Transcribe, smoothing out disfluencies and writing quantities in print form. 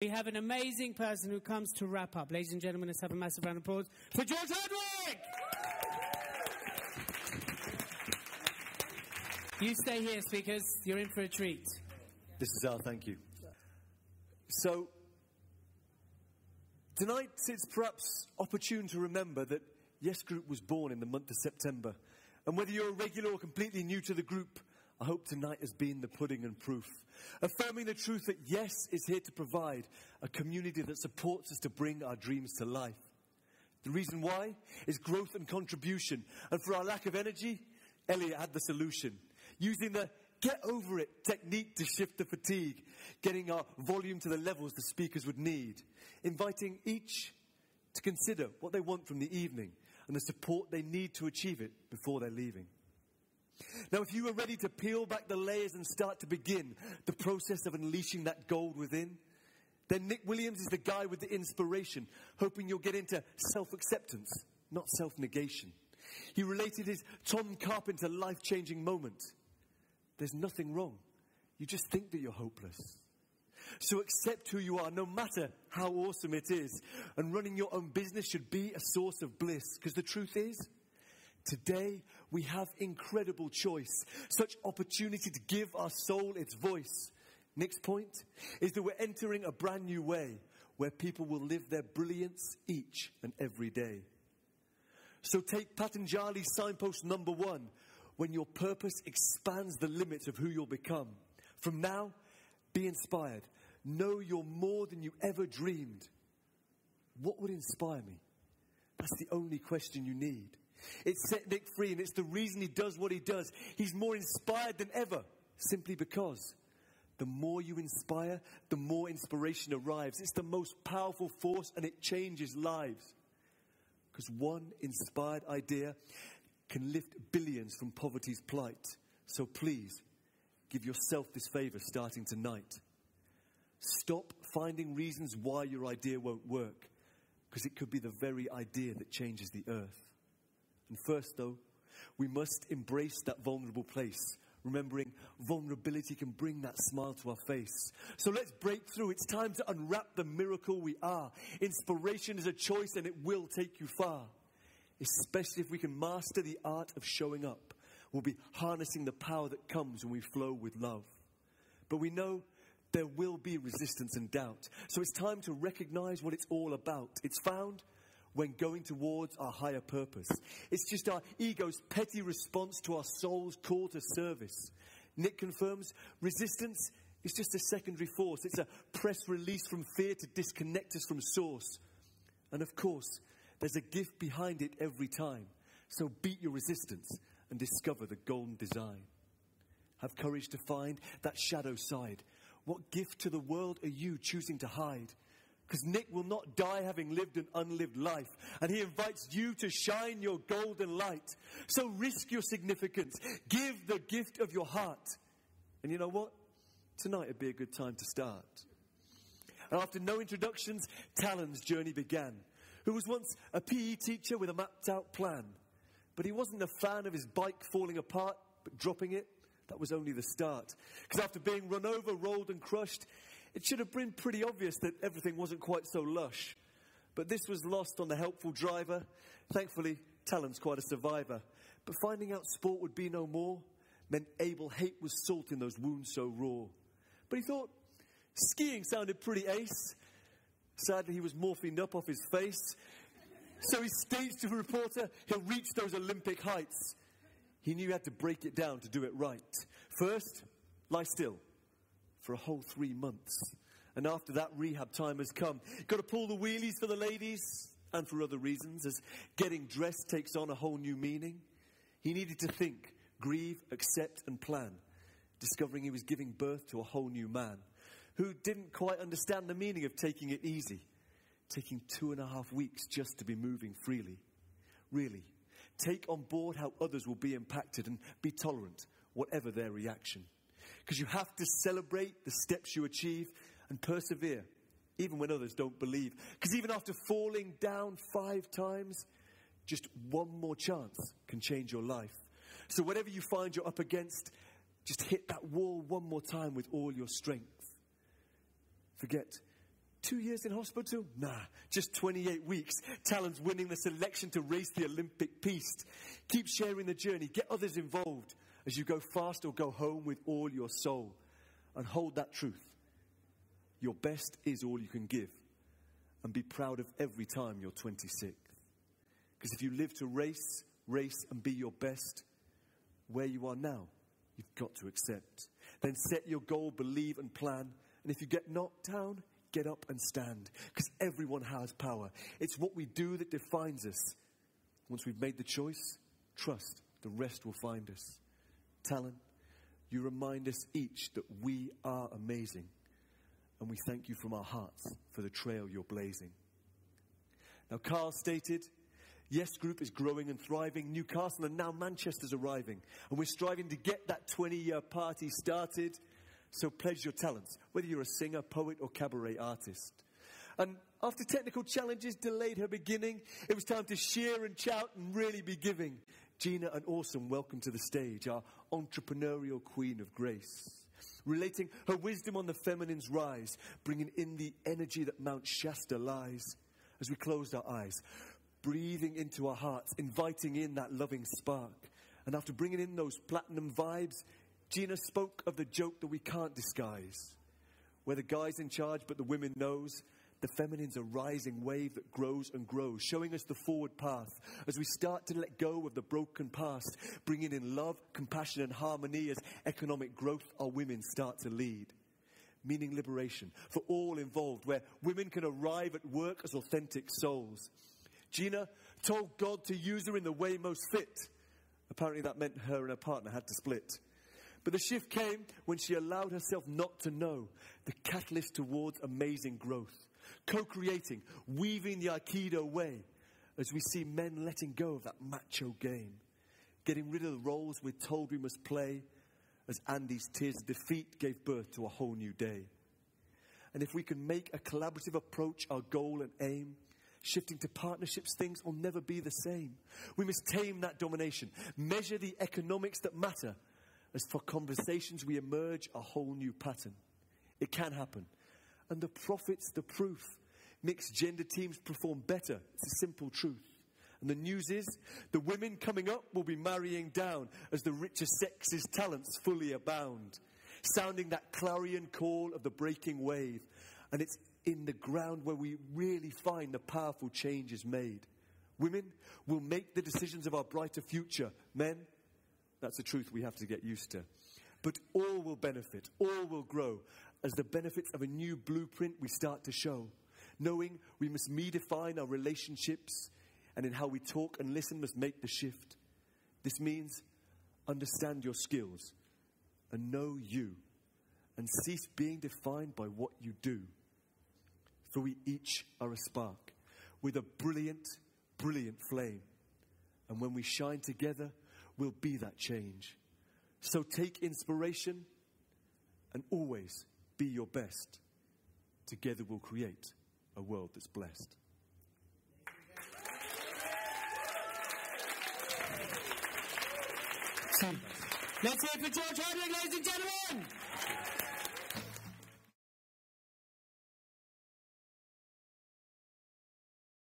We have an amazing person who comes to wrap up. Ladies and gentlemen, let's have a massive round of applause for George Hardwick! You stay here, speakers. You're in for a treat. This is our thank you. So, tonight it's perhaps opportune to remember that Yes Group was born in the month of September. And whether you're a regular or completely new to the group, I hope tonight has been the pudding and proof. Affirming the truth that Yes is here to provide a community that supports us to bring our dreams to life. The reason why is growth and contribution. And for our lack of energy, Elliot had the solution. Using the get over it technique to shift the fatigue, getting our volume to the levels the speakers would need, inviting each to consider what they want from the evening and the support they need to achieve it before they're leaving. Now, if you are ready to peel back the layers and start to begin the process of unleashing that gold within, then Nick Williams is the guy with the inspiration, hoping you'll get into self-acceptance, not self-negation. He related his Tom Carpenter life-changing moment. There's nothing wrong. You just think that you're hopeless. So accept who you are, no matter how awesome it is. And running your own business should be a source of bliss. Because the truth is, today we have incredible choice. Such opportunity to give our soul its voice. Next point is that we're entering a brand new way where people will live their brilliance each and every day. So take Patanjali's signpost number 1. When your purpose expands the limits of who you'll become. From now, be inspired. Know you're more than you ever dreamed. What would inspire me? That's the only question you need. It set Nick free, and it's the reason he does what he does. He's more inspired than ever, simply because the more you inspire, the more inspiration arrives. It's the most powerful force, and it changes lives. Because one inspired idea can lift billions from poverty's plight. So please, give yourself this favor starting tonight. Stop finding reasons why your idea won't work, because it could be the very idea that changes the earth. And first, though, we must embrace that vulnerable place, remembering vulnerability can bring that smile to our face. So let's break through. It's time to unwrap the miracle we are. Inspiration is a choice, and it will take you far. Especially if we can master the art of showing up. We'll be harnessing the power that comes when we flow with love. But we know there will be resistance and doubt. So it's time to recognize what it's all about. It's found when going towards our higher purpose. It's just our ego's petty response to our soul's call to service. Nick confirms resistance is just a secondary force. It's a press release from fear to disconnect us from source. And of course, there's a gift behind it every time. So beat your resistance and discover the golden design. Have courage to find that shadow side. What gift to the world are you choosing to hide? Because Nick will not die having lived an unlived life. And he invites you to shine your golden light. So risk your significance. Give the gift of your heart. And you know what? Tonight would be a good time to start. And after no introductions, Talan's journey began. Who was once a PE teacher with a mapped out plan. But he wasn't a fan of his bike falling apart, but dropping it, that was only the start. Because after being run over, rolled and crushed, it should have been pretty obvious that everything wasn't quite so lush. But this was lost on the helpful driver. Thankfully, Talan's quite a survivor. But finding out sport would be no more meant Abel hate was salt in those wounds so raw. But he thought, skiing sounded pretty ace. Sadly, he was morphine up off his face. So he staged to a reporter, he'll reach those Olympic heights. He knew he had to break it down to do it right. First, lie still for a whole 3 months. And after that, rehab time has come. Got to pull the wheelies for the ladies and for other reasons, as getting dressed takes on a whole new meaning. He needed to think, grieve, accept and plan, discovering he was giving birth to a whole new man who didn't quite understand the meaning of taking it easy, taking 2.5 weeks just to be moving freely. Really, take on board how others will be impacted and be tolerant, whatever their reaction. Because you have to celebrate the steps you achieve and persevere, even when others don't believe. Because even after falling down 5 times, just one more chance can change your life. So whatever you find you're up against, just hit that wall one more time with all your strength. Forget 2 years in hospital? Nah, just 28 weeks. Talan's winning the selection to race the Olympic piste. Keep sharing the journey. Get others involved as you go fast or go home with all your soul. And hold that truth. Your best is all you can give. And be proud of every time you're 26. Because if you live to race, and be your best, where you are now, you've got to accept. Then set your goal, believe and plan. And if you get knocked down, get up and stand. Because everyone has power. It's what we do that defines us. Once we've made the choice, trust, the rest will find us. Talan, you remind us each that we are amazing. And we thank you from our hearts for the trail you're blazing. Now, Carl stated, Yes Group is growing and thriving. Newcastle and now Manchester's arriving. And we're striving to get that 20-year party started. So pledge your talents, whether you're a singer, poet or cabaret artist. And after technical challenges delayed her beginning, it was time to cheer and shout and really be giving. Gina and Awesome, welcome to the stage, our entrepreneurial queen of grace. Relating her wisdom on the feminine's rise, bringing in the energy that Mount Shasta lies. As we closed our eyes, breathing into our hearts, inviting in that loving spark. And after bringing in those platinum vibes, Gina spoke of the joke that we can't disguise. Where the guy's in charge but the women knows, the feminine's a rising wave that grows and grows, showing us the forward path as we start to let go of the broken past, bringing in love, compassion and harmony as economic growth our women start to lead. Meaning liberation for all involved, where women can arrive at work as authentic souls. Gina told God to use her in the way most fit. Apparently that meant her and her partner had to split. But the shift came when she allowed herself not to know, the catalyst towards amazing growth. Co-creating, weaving the Aikido way, as we see men letting go of that macho game. Getting rid of the roles we're told we must play, as Andy's tears of defeat gave birth to a whole new day. And if we can make a collaborative approach our goal and aim, shifting to partnerships, things will never be the same. We must tame that domination, measure the economics that matter, as for conversations we emerge a whole new pattern. It can happen. And the profit's the proof. Mixed gender teams perform better. It's a simple truth. And the news is, the women coming up will be marrying down as the richer sex's talents fully abound. Sounding that clarion call of the breaking wave. And it's in the ground where we really find the powerful changes made. Women will make the decisions of our brighter future. Men, that's the truth we have to get used to. But all will benefit, all will grow, as the benefits of a new blueprint we start to show. Knowing we must redefine our relationships, and in how we talk and listen must make the shift. This means understand your skills, and know you, and cease being defined by what you do. For we each are a spark, with a brilliant, brilliant flame. And when we shine together, we'll be that change. So take inspiration, and always be your best. Together we'll create a world that's blessed. Let's hear it for George Hardwick, ladies and gentlemen.